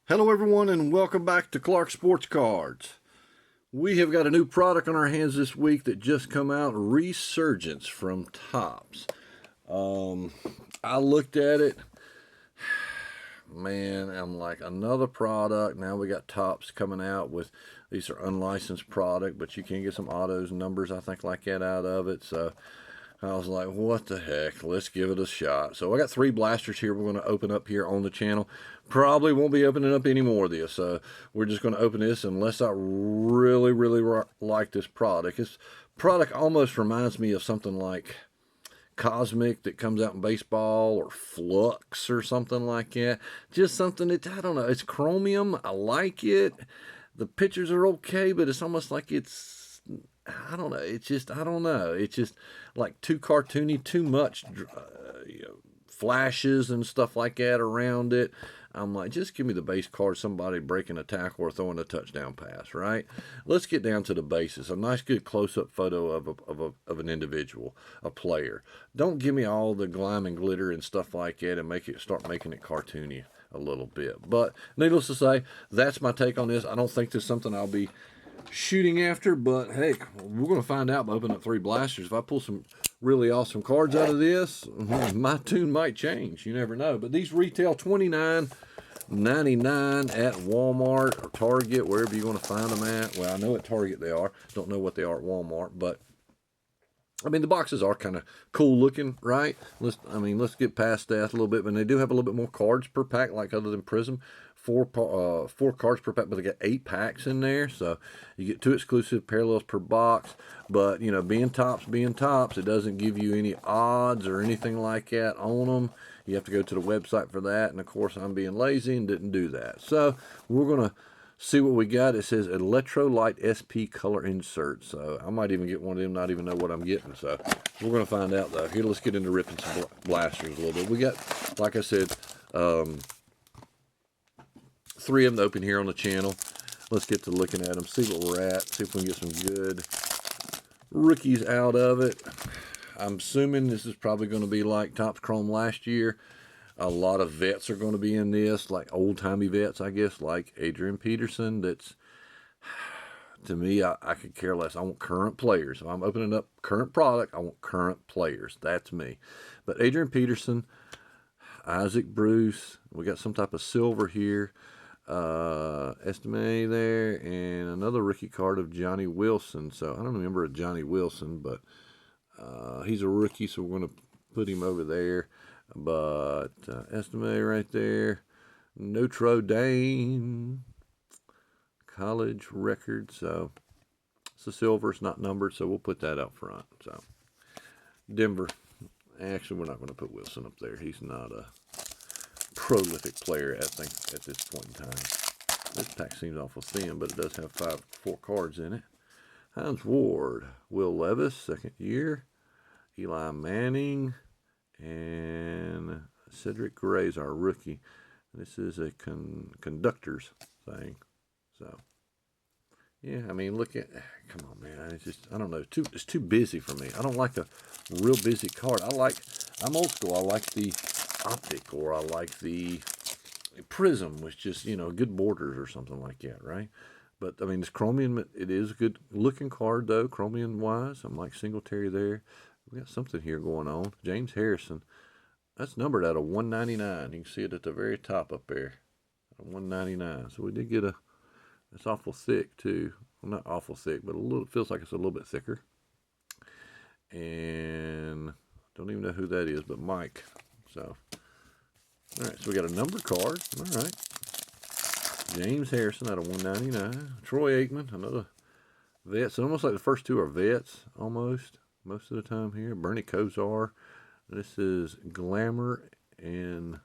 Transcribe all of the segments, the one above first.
Hello everyone and welcome back to Clark Sports Cards. We have got a new product on our hands this week that just come out, Resurgence from TOPPS. I looked at it, man, I'm like, another product. Now we got TOPPS coming out with, these are unlicensed product, but you can get some autos and numbers, I think, like that out of it. So I was like, what the heck? Let's give it a shot. So I got 3 blasters here we're going to open up here on the channel. Probably won't be opening up any more of this. We're just going to open this unless I really like this product. This product almost reminds me of something like Cosmic that comes out in baseball, or Flux or something like that. Just something that, I don't know, it's chromium. I like it. The pictures are okay, but it's almost like it's, I don't know. It's just, I don't know. It's just like too cartoony, too much flashes and stuff like that around it. I'm like, just give me the base card, somebody breaking a tackle or throwing a touchdown pass, right? Let's get down to the basis. A nice, good close-up photo of an individual, a player. Don't give me all the glime and glitter and stuff like that and start making it cartoony a little bit. But needless to say, that's my take on this. I don't think this is something I'll be shooting after, but heck, we're going to find out by opening up 3 blasters. If I pull some really awesome cards out of this, my tune might change. You never know. But these retail $29.99 at Walmart or Target, wherever you're going to find them at. Well, I know at Target they are. Don't know what they are at Walmart, but I mean, the boxes are kind of cool looking, right? Let's get past that a little bit, but they do have a little bit more cards per pack, like other than Prism. 4 cards per pack, but they got 8 packs in there, so you get 2 exclusive parallels per box. But you know, being TOPPS, it doesn't give you any odds or anything like that on them. You have to go to the website for that, and of course, I'm being lazy and didn't do that. So we're gonna see what we got. It says Electrolyte SP color insert. So I might even get one of them, not even know what I'm getting. So we're going to find out though. Here, let's get into ripping some blasters a little bit. We got, like I said, 3 of them to open here on the channel. Let's get to looking at them, see what we're at, see if we can get some good rookies out of it. I'm assuming this is probably going to be like TOPPS Chrome last year. A lot of vets are going to be in this, like old-timey vets, I guess, like Adrian Peterson. That's, to me, I could care less. I want current players. If I'm opening up current product, I want current players. That's me. But Adrian Peterson, Isaac Bruce, we got some type of silver here, Estime there, and another rookie card of Johnny Wilson. So I don't remember a Johnny Wilson, but he's a rookie, so we're going to put him over there. But Estime right there, Notre Dame college record. So it's a silver, it's not numbered, so we'll put that up front. So Denver, actually we're not going to put Wilson up there. He's not a prolific player, I think, at this point in time. This pack seems awful thin, but it does have 4 cards in it. Hines Ward, Will Levis, second year, Eli Manning, and Cedric Gray's our rookie. This is a conductor's thing. So, yeah, I mean, look at, come on, man. It's just, I don't know, it's too busy for me. I don't like a real busy card. I'm old school. I like the optic, or I like the prism with just, you know, good borders or something like that, right? But, I mean, this chromium, it is a good looking card, though, chromium-wise. I'm like Singletary there. We got something here going on. James Harrison. That's numbered out of 199. You can see it at the very top up there. 199. So we did get it's awful thick, too. Well, not awful thick, but feels like it's a little bit thicker. And don't even know who that is, but Mike. So, all right, so we got a number card. All right. James Harrison out of 199. Troy Aikman, another vet. So almost like the first 2 are vets, almost. Most of the time here. Bernie Kosar. This is Glimmer and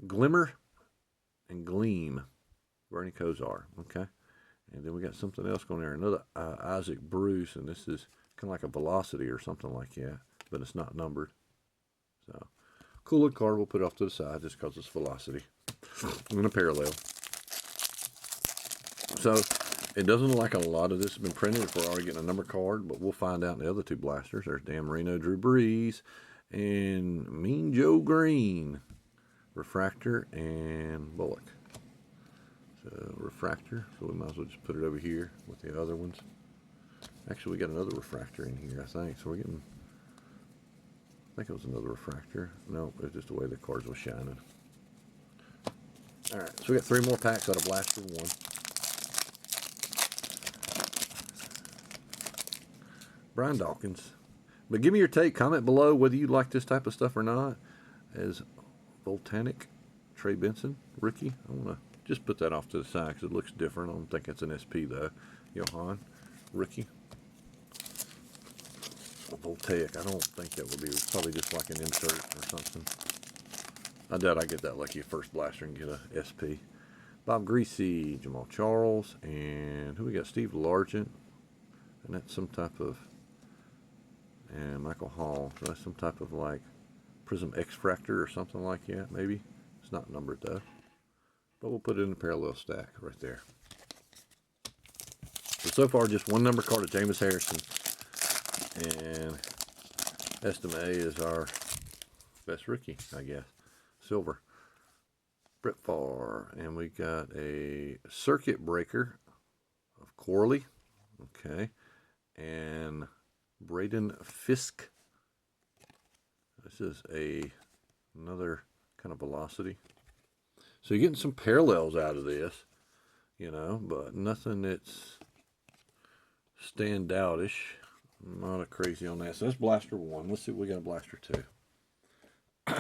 Gleam. Bernie Kosar. Okay. And then we got something else going there. Another Isaac Bruce. And this is kind of like a Velocity or something like that. But it's not numbered. So, cool little card. We'll put it off to the side just because it's Velocity. I'm going to parallel. So, it doesn't look like a lot of this has been printed if we're already getting a number card, but we'll find out in the other 2 blasters. There's Dan Marino, Drew Brees, and Mean Joe Green. refractor, and Bullock. So refractor, so we might as well just put it over here with the other ones. Actually, we got another refractor in here, I think. So we're getting, I think it was another refractor. No, it was just the way the cards were shining. All right, so we got 3 more packs out of Blaster 1. Brian Dawkins. But give me your take. Comment below whether you like this type of stuff or not. As Volcanic, Trey Benson, rookie. I want to just put that off to the side because it looks different. I don't think it's an SP though. Johan, rookie. Voltaic. I don't think that would be. Probably just like an insert or something. I doubt I get that lucky first blaster and get a SP. Bob Greasy, Jamal Charles, and who we got? Steve Largent. And that's some type of. And Michael Hall. So that's some type of like Prism X-Fractor or something like that, maybe. It's not numbered though. But we'll put it in a parallel stack right there. So far, just 1 number card of Jameis Harrison. And Estimate is our best rookie, I guess. Silver. Brett Favre. And we got a Circuit Breaker of Corley. Okay. And Braden Fisk. This is another kind of velocity. So you're getting some parallels out of this, you know, but nothing that's standoutish. Not a crazy on that. So that's Blaster 1. Let's see what we got Blaster 2.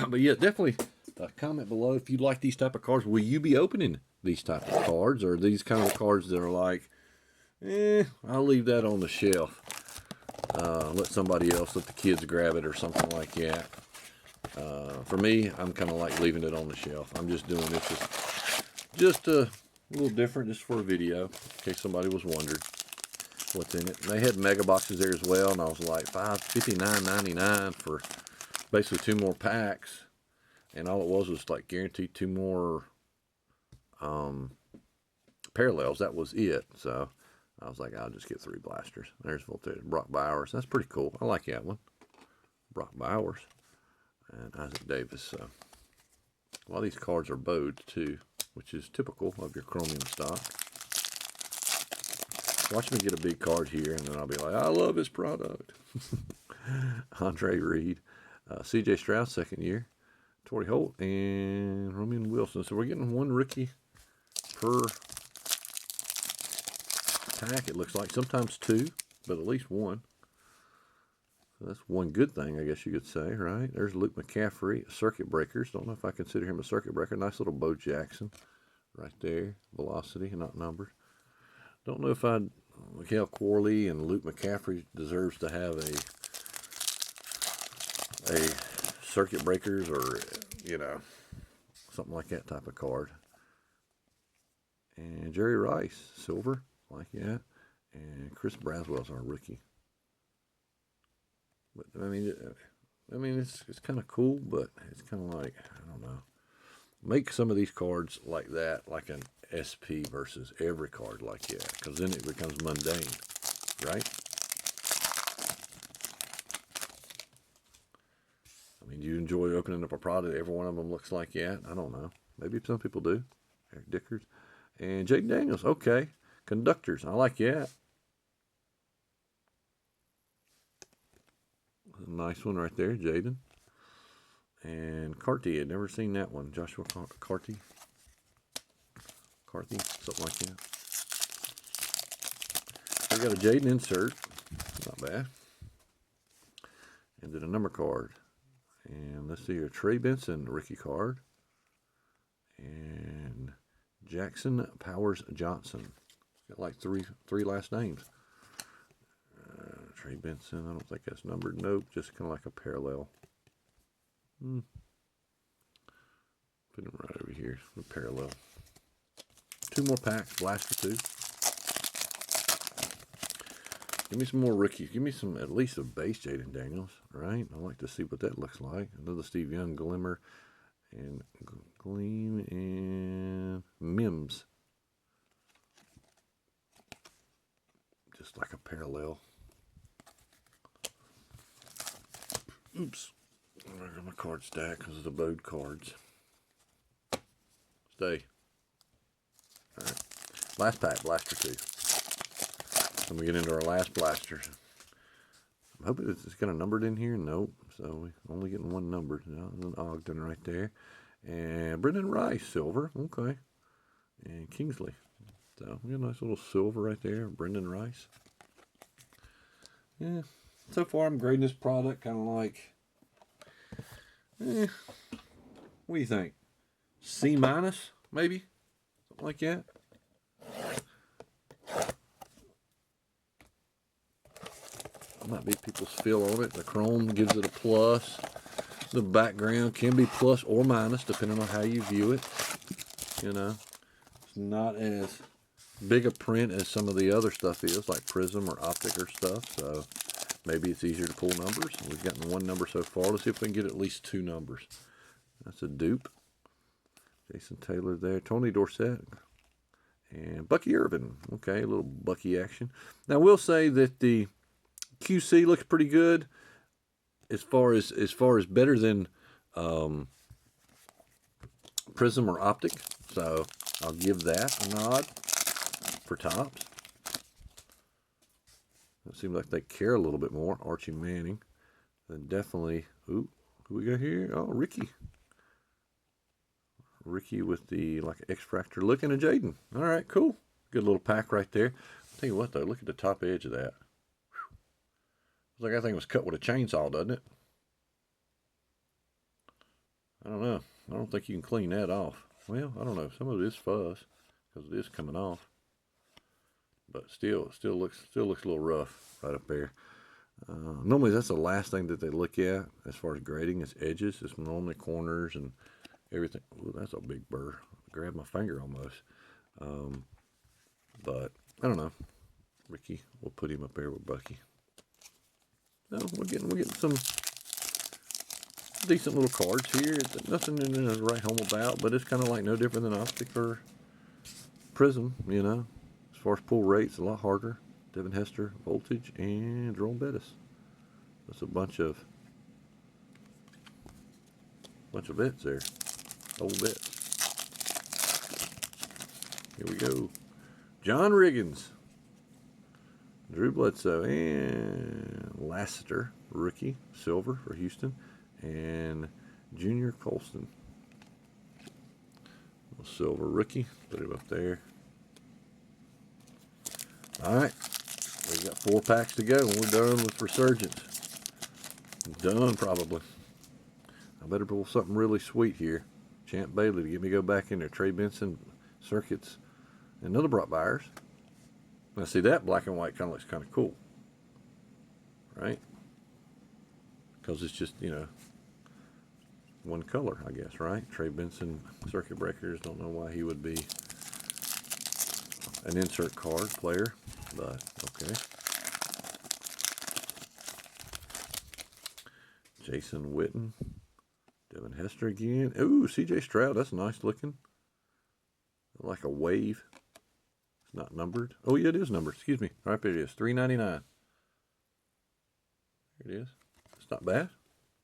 But yeah, definitely comment below if you like these type of cards. Will you be opening these type of cards, or these kind of cards that are like, I'll leave that on the shelf. Let somebody else, let the kids grab it or something like that. For me, I'm kind of like leaving it on the shelf. I'm just doing this just a little different, just for a video, in case somebody was wondering what's in it. And they had mega boxes there as well, and I was like $59.99 for basically 2 more packs, and all it was like guaranteed 2 more parallels. That was it. So I was like, I'll just get 3 blasters. There's Voltage, Brock Bowers. That's pretty cool. I like that one. Brock Bowers and Isaac Davis. So a lot of these cards are bowed too, which is typical of your chromium stock. Watch me get a big card here, and then I'll be like, I love his product. Andre Reed, C.J. Stroud, 2nd year, Torrey Holt, and Roman Wilson. So we're getting 1 rookie per pack, it looks like. Sometimes 2, but at least 1. So that's one good thing, I guess you could say, right? There's Luke McCaffrey, Circuit Breakers. Don't know if I consider him a Circuit Breaker. Nice little Bo Jackson right there. Velocity, not numbered. Don't know if Mikael Corley and Luke McCaffrey deserves to have a Circuit Breakers, or, you know, something like that type of card. And Jerry Rice, silver, like that. And Chris Braswell's our rookie. But I mean, it's kind of cool, but it's kind of like, I don't know. Make some of these cards like that, like an SP versus every card like that, because then it becomes mundane, right? I mean, do you enjoy opening up a product? Every one of them looks like that? I don't know. Maybe some people do. Eric Dickers. And Jake Daniels. Okay. Conductors. I like that. A nice one right there, Jaden. And Carty. I'd never seen that one. Joshua Carty. Carthy, something like that. We got a Jaden insert. Not bad. And then a number card. And let's see here. Trey Benson, rookie card. And Jackson Powers Johnson. Got like three last names. Trey Benson, I don't think that's numbered. Nope, just kind of like a parallel. Put him right over here, a parallel. 2 more packs, Blaster 2. Give me some more rookies. Give me some, at least a base Jaden Daniels, right? I like to see what that looks like. Another Steve Young, Glimmer, and Gleam, and Mims. Just like a parallel. Oops. I got my card stack because of the bowed cards. Stay. All right. Last pack, blaster 2. Then we get into our last blasters. I'm hoping it's got a numbered in here. Nope. So we're only getting one numbered. No, an Ogden right there. And Brendan Rice, silver. Okay. And Kingsley. So we got a nice little silver right there. Brendan Rice. Yeah. So far I'm grading this product kind of like, what do you think? C minus, maybe? Something like that. Might be people's feel on it. The chrome gives it a plus. The background can be plus or minus depending on how you view it. You know, it's not as big a print as some of the other stuff is, like Prism or Optic or stuff. So maybe it's easier to pull numbers. We've gotten one number so far. Let's see if we can get at least 2 numbers. That's a dupe. Jason Taylor there. Tony Dorsett. And Bucky Irvin. Okay, a little Bucky action. Now, we'll say that the QC looks pretty good as far as better than Prism or Optic. So I'll give that a nod for Topps. It seems like they care a little bit more. Archie Manning. And definitely, ooh, who we got here? Oh, Ricky. Ricky with the like X-Fractor looking at Jaden. All right, cool. Good little pack right there. I'll tell you what though, look at the top edge of that. It's like that thing was cut with a chainsaw, doesn't it? I don't know. I don't think you can clean that off. Well, I don't know. Some of it is fuzz because it is coming off. But still, it looks a little rough right up there. Normally, that's the last thing that they look at as far as grading is edges. It's normally corners and everything. Ooh, that's a big burr. Grabbed my finger almost. But I don't know. Ricky, we'll put him up there with Bucky. No, we're getting some decent little cards here. It's nothing to write home about, but it's kind of like no different than Optic or Prism, you know. As far as pull rates, a lot harder. Devin Hester, Voltage, and Jerome Bettis. That's a bunch of bets there. Old bets. Here we go. John Riggins. Drew Bledsoe and Lassiter, rookie, silver for Houston, and Junior Colston. Silver rookie, put him up there. All right, we've got 4 packs to go, and we're done with Resurgence. Done, probably. I better pull something really sweet here. Champ Bailey to get me go back in there. Trey Benson, Circuits, and another Brock Byers. Now, see, that black and white kind of looks kind of cool, right? Because it's just, you know, one color, I guess, right? Trey Benson, circuit breakers. Don't know why he would be an insert card player, but okay. Jason Witten, Devin Hester again. Ooh, CJ Stroud. That's nice looking. Like a wave. Not numbered. Oh, yeah, it is numbered. Excuse me. Right there it is. $3.99. Here it is. It's not bad.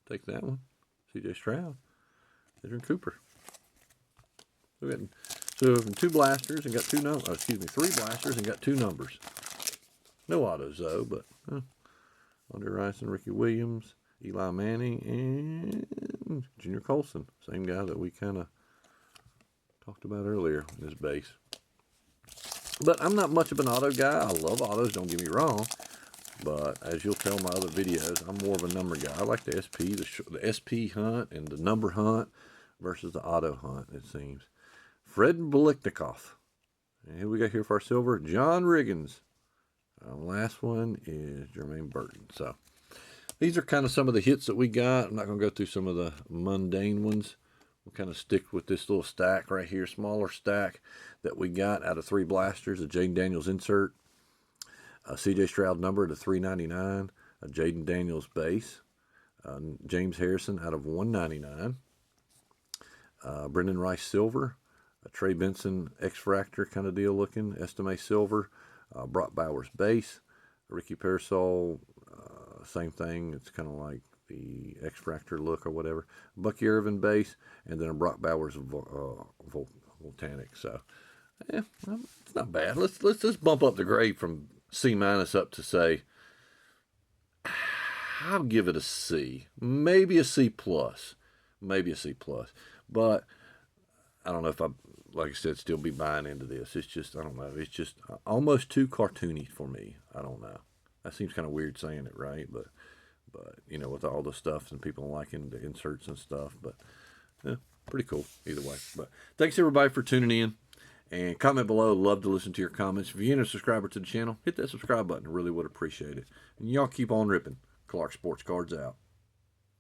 Take that one. C.J. Stroud. Adrian Cooper. So 2 blasters and got 2 numbers. Oh, excuse me, 3 blasters and got 2 numbers. No autos though, but Andre Rice and Ricky Williams, Eli Manning, and Junior Colson. Same guy that we kind of talked about earlier in his base. But I'm not much of an auto guy. I love autos, don't get me wrong. But as you'll tell in my other videos, I'm more of a number guy. I like the SP, the SP hunt and the number hunt versus the auto hunt, it seems. Fred Biliknikov. And who we got here for our silver? John Riggins. Last one is Jermaine Burton. So these are kind of some of the hits that we got. I'm not going to go through some of the mundane ones. We'll kind of stick with this little stack right here, smaller stack that we got out of 3 blasters, a Jaden Daniels insert, a C.J. Stroud number to $3.99, a Jaden Daniels base, James Harrison out of $1.99, Brendan Rice silver, a Trey Benson X-Fractor kind of deal looking, Estime silver, Brock Bowers base, Ricky Parasol, same thing. It's kind of like the X-Fractor look or whatever. Bucky Irvin base, and then a Brock Bowers Volcanic. So, yeah, well, it's not bad. Let's just bump up the grade from C minus up to, say, I'll give it a C, maybe a C plus, But I don't know if I, like I said, still be buying into this. It's just, I don't know. It's just almost too cartoony for me. I don't know. That seems kind of weird saying it, right? But you know, with all the stuff and people liking the inserts and stuff. But yeah, pretty cool either way. But thanks everybody for tuning in. And comment below. Love to listen to your comments. If you ain't a subscriber to the channel, hit that subscribe button. I really would appreciate it. And y'all keep on ripping. Clark Sports Cards out.